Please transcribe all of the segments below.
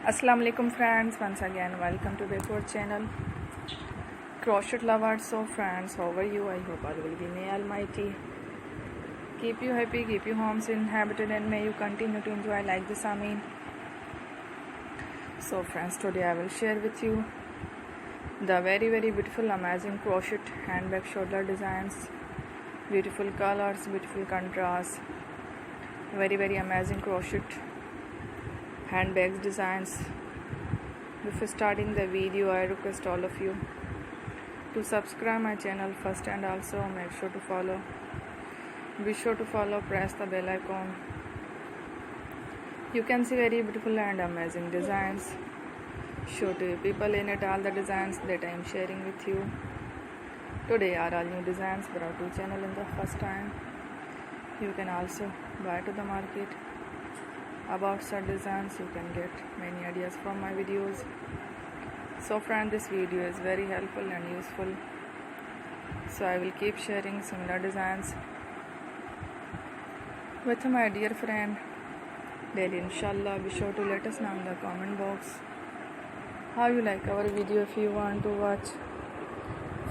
Assalamu alaikum friends, once again welcome to the channel Crochet lovers. So friends, how are you? I hope all will be may almighty keep you happy, keep you homes inhabited, and may you continue to enjoy like this. Amin. So friends, today I will share with you the very beautiful amazing crochet handbag shoulder designs, beautiful colors, beautiful contrast, very amazing crochet handbags designs. Before starting the video, I request all of you to subscribe my channel first, and also make sure to follow. Be sure to follow, press the bell icon. You can see very beautiful and amazing designs. Show to people in it all the designs that I am sharing with you. Today are all new designs brought to channel in the first time. You can also buy to the market about such designs. You can get many ideas from my videos. So friend, this video is very helpful and useful, so I will keep sharing similar designs with my dear friend daily, inshallah. Be sure to let us know in the comment box how you like our video. If you want to watch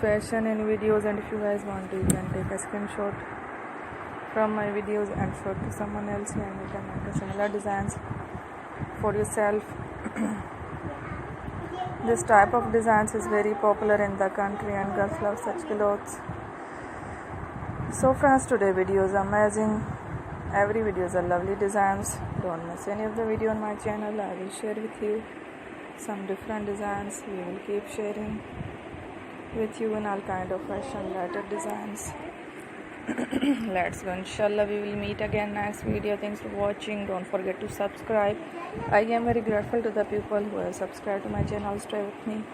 fashion in videos, and if you guys want to, you can take a screenshot from my videos and show it to someone else, and you can make a similar designs for yourself. This type of designs is very popular in the country, and girls love such clothes. So friends, today video is amazing. Every video is a lovely designs. Don't miss any of the video on my channel. I will share with you some different designs. We will keep sharing with you in all kind of fashion related designs. Let's go, inshallah. We will meet again next video. Thanks for watching. Don't forget to subscribe. I am very grateful to the people who have subscribed to my channel. Stay with me.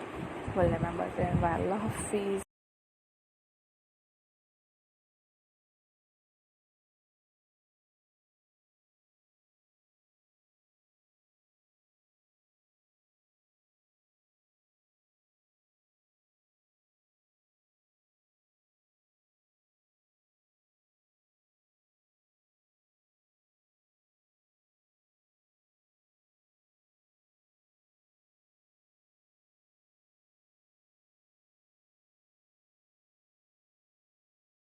Well, remember, Allah Hafiz.